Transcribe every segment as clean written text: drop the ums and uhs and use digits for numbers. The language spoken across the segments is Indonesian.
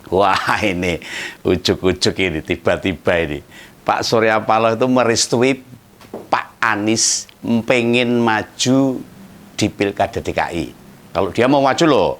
Wah ini ujuk-ujuk ini tiba-tiba ini Pak Surya Paloh itu merestui Pak Anies pengen maju di Pilkada DKI. Kalau dia mau maju loh.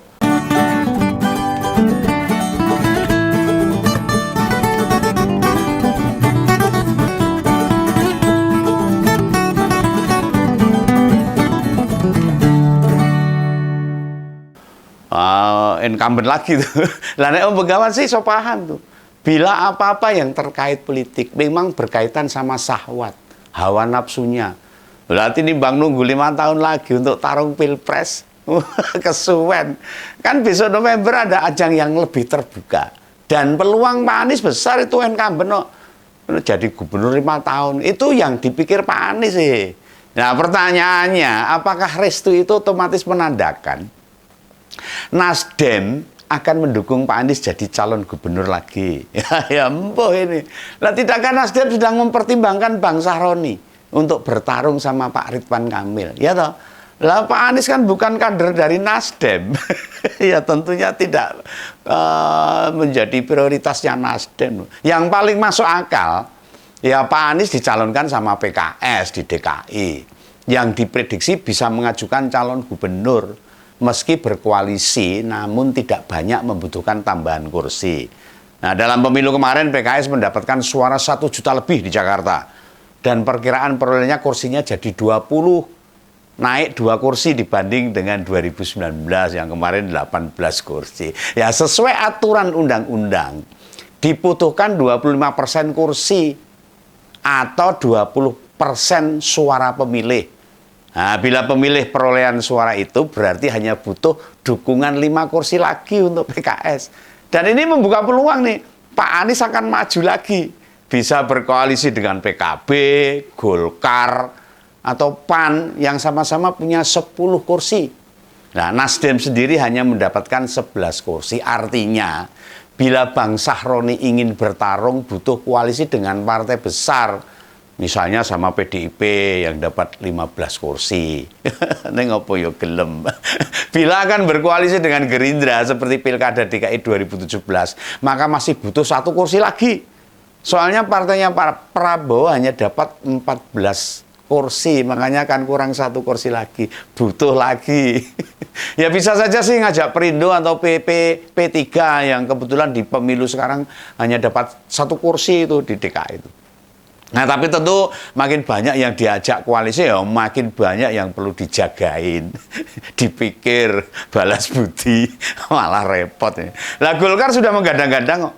Incumbent lagi tuh. Lah nek Om Begawan sih so paham tuh. Bila apa-apa yang terkait politik memang berkaitan sama syahwat, hawa nafsunya. Berarti ini Bang nunggu 5 tahun lagi untuk tarung Pilpres. Kesuwen. Kan besok November ada ajang yang lebih terbuka. Dan peluang Pak Anies besar itu incumbent no. Jadi gubernur 5 tahun. Itu yang dipikir Pak Anies sih. Nah pertanyaannya, apakah restu itu otomatis menandakan Nasdem akan mendukung Pak Anies jadi calon gubernur lagi? Ya empuh ini. Lah tidakkah Nasdem sedang mempertimbangkan Bang Sahroni untuk bertarung sama Pak Ridwan Kamil? Ya toh? Lah Pak Anies kan bukan kader dari Nasdem. Ya tentunya tidak menjadi prioritasnya Nasdem. Yang paling masuk akal ya Pak Anies dicalonkan sama PKS di DKI. Yang diprediksi bisa mengajukan calon gubernur meski berkoalisi namun tidak banyak membutuhkan tambahan kursi. Nah dalam pemilu kemarin PKS mendapatkan suara 1 juta lebih di Jakarta. Dan perkiraan perolehnya kursinya jadi 20. Naik 2 kursi dibanding dengan 2019 yang kemarin 18 kursi. Ya sesuai aturan undang-undang dibutuhkan 25% kursi atau 20% suara pemilih. Nah, bila pemilih perolehan suara itu berarti hanya butuh dukungan 5 kursi lagi untuk PKS. Dan ini membuka peluang nih, Pak Anies akan maju lagi. Bisa berkoalisi dengan PKB, Golkar, atau PAN yang sama-sama punya 10 kursi. Nah, Nasdem sendiri hanya mendapatkan 11 kursi. Artinya, bila Bang Sahroni ingin bertarung butuh koalisi dengan partai besar. Misalnya sama PDIP yang dapat 15 kursi. Neng opo yo gelem. Bila akan berkoalisi dengan Gerindra seperti Pilkada DKI 2017, maka masih butuh 1 kursi lagi. Soalnya partainya Pak Prabowo hanya dapat 14 kursi, makanya akan kurang 1 kursi lagi. Butuh lagi. Ya bisa saja sih ngajak Perindo atau P3 yang kebetulan di pemilu sekarang hanya dapat 1 kursi itu di DKI itu. Nah tapi tentu makin banyak yang diajak koalisi ya makin banyak yang perlu dijagain, dipikir, balas budi, malah repot. Lah Golkar sudah menggadang-gadang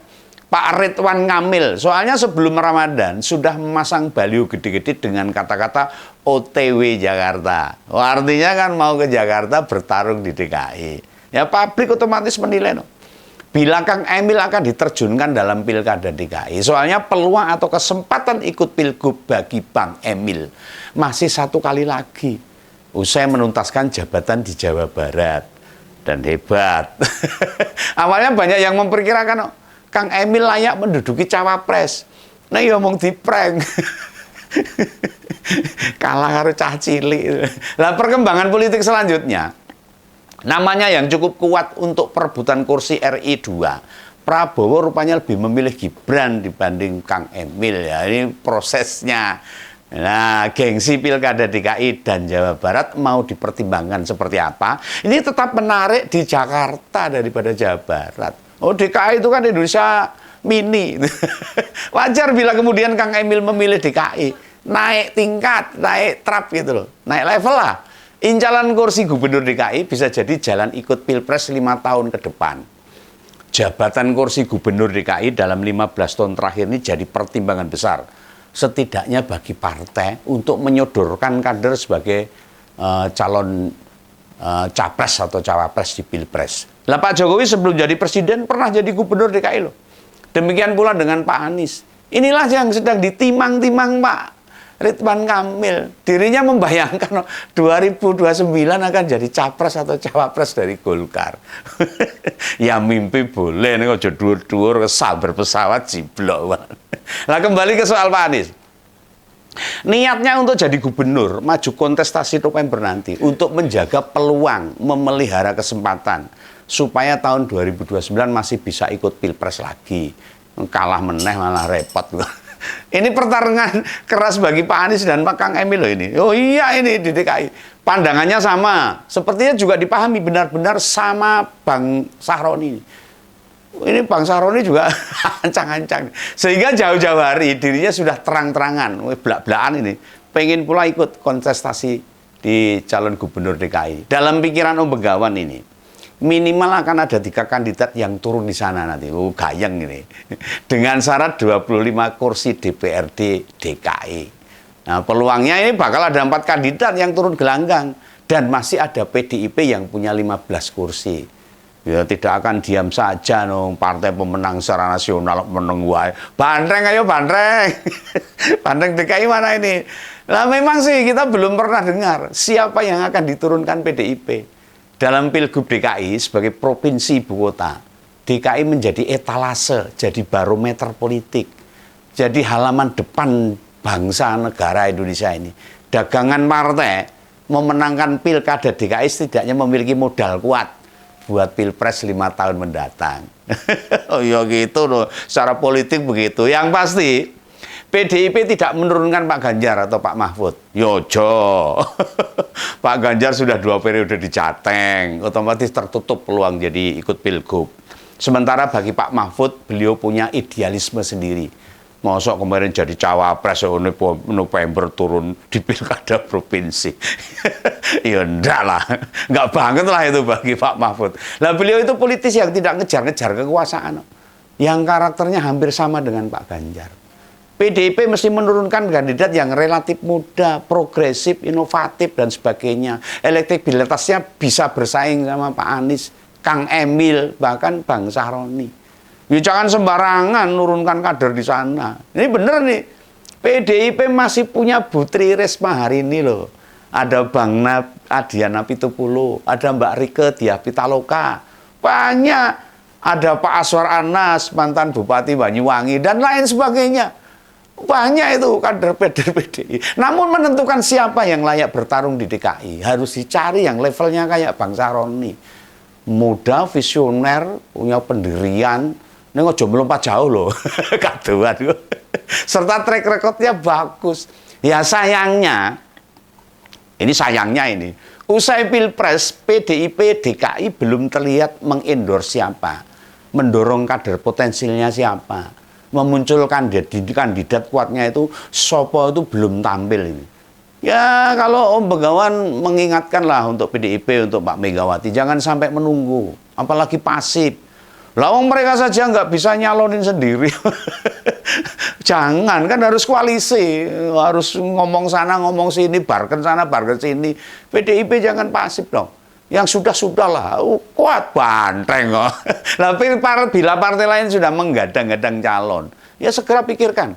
Pak Ridwan Kamil, soalnya sebelum Ramadan sudah memasang baliho gede-gede dengan kata-kata OTW Jakarta. Artinya kan mau ke Jakarta bertarung di DKI. Ya publik otomatis menilai no. Bila Kang Emil akan diterjunkan dalam Pilkada DKI, soalnya peluang atau kesempatan ikut Pilgub bagi Bang Emil masih 1 kali lagi. Usai menuntaskan jabatan di Jawa Barat. Dan hebat. Awalnya banyak yang memperkirakan, Kang Emil layak menduduki cawapres. Nah ya ngomong di prank. Kalah karo cah cilik. Lah perkembangan politik selanjutnya. Namanya yang cukup kuat untuk perebutan kursi RI 2. Prabowo rupanya lebih memilih Gibran dibanding Kang Emil ya. Ini prosesnya. Nah, gengsi Pilkada DKI dan Jawa Barat mau dipertimbangkan seperti apa? Ini tetap menarik di Jakarta daripada Jawa Barat. Oh, DKI itu kan Indonesia mini. Wajar bila kemudian Kang Emil memilih DKI. Naik tingkat, naik trap gitu loh. Naik level lah. Incalan kursi gubernur DKI bisa jadi jalan ikut Pilpres 5 tahun ke depan. Jabatan kursi gubernur DKI dalam 15 tahun terakhir ini jadi pertimbangan besar. Setidaknya bagi partai untuk menyodorkan kader sebagai calon capres atau cawapres di Pilpres. Lah Pak Jokowi sebelum jadi presiden pernah jadi gubernur DKI loh. Demikian pula dengan Pak Anies. Inilah yang sedang ditimang-timang Pak Ridwan Kamil. Dirinya membayangkan 2029 akan jadi capres atau cawapres dari Golkar. Ya mimpi boleh, nih kok dur-dur kesal berpesawat jiblok. Lah kembali ke soal Pak Anies. Niatnya untuk jadi gubernur, maju kontestasi November nanti untuk menjaga peluang, memelihara kesempatan supaya tahun 2029 masih bisa ikut pilpres lagi. Kalah meneh malah repot. Ini pertarungan keras bagi Pak Anies dan Pak Kang Emil loh ini. Oh iya, ini di DKI. Pandangannya sama. Sepertinya juga dipahami benar-benar sama Bang Sahroni. Ini Bang Sahroni juga ancang-ancang. Sehingga jauh-jauh hari dirinya sudah terang-terangan, belak-belakan ini. Pengen pula ikut kontestasi di calon gubernur DKI. Dalam pikiran Om Begawan ini, minimal akan ada 3 kandidat yang turun di sana nanti. Gayeng ini. Dengan syarat 25 kursi DPRD DKI. Nah, peluangnya ini bakal ada 4 kandidat yang turun gelanggang. Dan masih ada PDIP yang punya 15 kursi. Ya tidak akan diam saja partai pemenang secara nasional menang wae. Bandreng ayo bandreng. Bandreng DKI mana ini? Nah memang sih kita belum pernah dengar siapa yang akan diturunkan PDIP. Dalam Pilgub DKI sebagai provinsi ibu kota, DKI menjadi etalase, jadi barometer politik. Jadi halaman depan bangsa negara Indonesia ini. Dagangan partai memenangkan pilkada DKI setidaknya memiliki modal kuat buat pilpres 5 tahun mendatang. Oh ya gitu loh, secara politik begitu. Yang pasti PDIP tidak menurunkan Pak Ganjar atau Pak Mahfud. Yojo. Pak Ganjar sudah 2 periode di Jateng, otomatis tertutup peluang jadi ikut pilgub. Sementara bagi Pak Mahfud, beliau punya idealisme sendiri. Mosok kemarin jadi cawapres November turun di pilkada provinsi. Ya enggak lah, enggak banget lah itu bagi Pak Mahfud. Nah beliau itu politis yang tidak ngejar-ngejar kekuasaan, yang karakternya hampir sama dengan Pak Ganjar. PDIP mesti menurunkan kandidat yang relatif muda, progresif, inovatif, dan sebagainya. Elektabilitasnya bisa bersaing sama Pak Anies, Kang Emil, bahkan Bang Sahroni. Ya jangan sembarangan nurunkan kader di sana. Ini bener nih, PDIP masih punya Bu Tri Risma hari ini loh. Ada Bang Adiana Pitupulu, ada Mbak Rike Diah Pitaloka, banyak. Ada Pak Aswar Anas, mantan Bupati Banyuwangi, dan lain sebagainya. Banyak itu kader PDI. Namun menentukan siapa yang layak bertarung di DKI, harus dicari yang levelnya kayak Bang Sahroni. Muda, visioner, punya pendirian. Ini ojo melompat jauh loh, kaduan. Serta track recordnya bagus. Ya sayangnya, ini, usai pilpres, PDIP DKI belum terlihat mengendorse siapa, mendorong kader potensialnya siapa, memunculkan kandidat kuatnya itu, sopo itu belum tampil ini. Ya kalau Om Begawan mengingatkan lah untuk PDIP, untuk Pak Megawati, jangan sampai menunggu, apalagi pasif. Lawang mereka saja nggak bisa nyalonin sendiri. Jangan, kan harus koalisi, harus ngomong sana, ngomong sini, barken sana, barken sini. PDIP jangan pasif dong. Yang sudah-sudah lah, kuat banteng kok. Tapi bila partai lain sudah menggadang-gadang calon, ya segera pikirkan.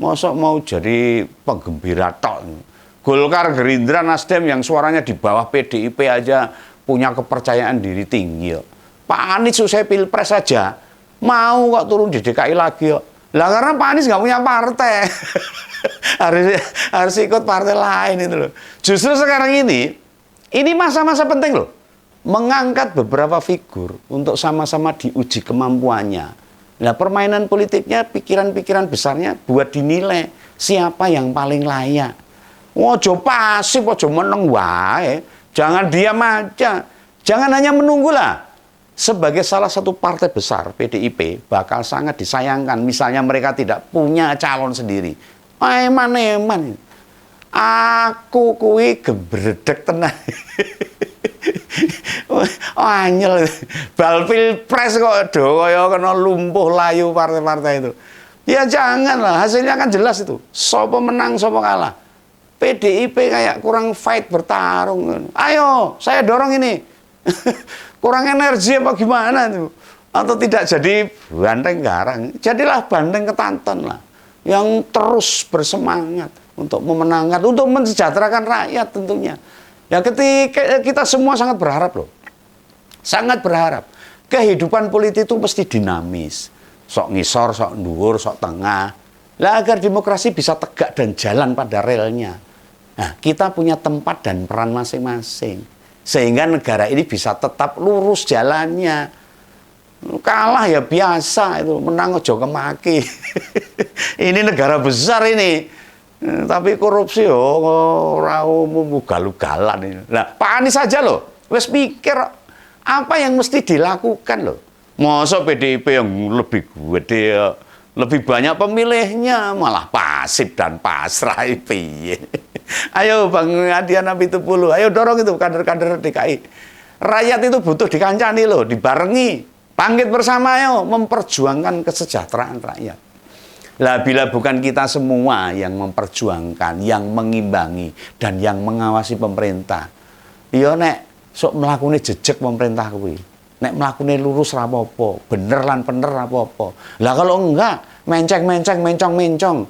Mosok mau jadi penggembira tok. Golkar, Gerindra, Nasdem yang suaranya di bawah PDIP aja punya kepercayaan diri tinggi. Yuk. Pak Anies selesai pilpres saja, mau kok turun di DKI lagi kok. Lah karena Pak Anies nggak punya partai. harus ikut partai lain itu loh. Justru sekarang ini masa-masa penting loh. Mengangkat beberapa figur untuk sama-sama diuji kemampuannya. Nah permainan politiknya, pikiran-pikiran besarnya buat dinilai siapa yang paling layak. Ojo pasif, ojo meneng wae. Jangan diam aja. Jangan hanya menunggu lah. Sebagai salah satu partai besar, PDIP bakal sangat disayangkan. Misalnya mereka tidak punya calon sendiri. Eman-eman. Aku kui gebredek tenang. Anyel. Bal pilpres kok do kaya kena lumpuh layu partai-partai itu. Ya janganlah, hasilnya kan jelas itu. Sopo menang, sopo kalah. PDIP kayak kurang fight bertarung. Ayo, saya dorong ini. Kurang energi apa gimana tuh? Atau tidak jadi banteng garang. Jadilah banteng ketanten lah. Yang terus bersemangat untuk memenangkan, untuk mensejahterakan rakyat tentunya. Ya ketika kita semua sangat berharap loh. Sangat berharap. Kehidupan politik itu mesti dinamis. Sok ngisor, sok nduwur, sok tengah. Lah agar demokrasi bisa tegak dan jalan pada relnya. Nah, kita punya tempat dan peran masing-masing. Sehingga negara ini bisa tetap lurus jalannya. Kalah ya biasa itu, menang ojo kemaki. Ini negara besar ini. Tapi korupsi ora umum ugal-ugalan ini. Nah, Pak Anies saja loh, wes pikir apa yang mesti dilakukan loh. Masa PDIP yang lebih gede, lebih banyak pemilihnya, malah pasif dan pasrah. Piye. Ayo Bang Adian Apitupulu, ayo dorong itu kader-kader DKI. Rakyat itu butuh dikancani loh, dibarengi. Bangkit bersama ayo, memperjuangkan kesejahteraan rakyat. Lah bila bukan kita semua yang memperjuangkan, yang mengimbangi, dan yang mengawasi pemerintah. Iya nek, sok melakukan jejak pemerintah kuwi. Nek melakukan lurus rapopo, bener lan bener rapopo. Lah kalau enggak, mencong-mencong,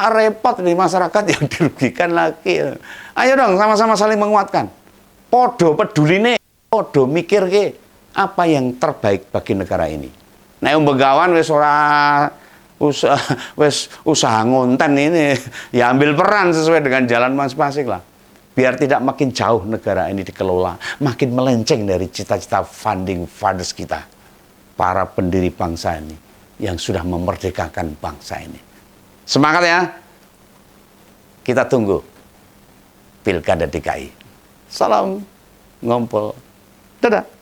repot di masyarakat yang dirugikan lagi. Ayo dong sama-sama saling menguatkan. Podo peduline, podo mikir ke apa yang terbaik bagi negara ini. Nek begawan wis ora usaha ngonten ini ya ambil peran sesuai dengan jalan masing-masing lah. Biar tidak makin jauh negara ini dikelola, makin melenceng dari cita-cita founding fathers kita, para pendiri bangsa ini yang sudah memerdekakan bangsa ini. Semangat ya. Kita tunggu Pilkada DKI. Salam ngompol. Dadah.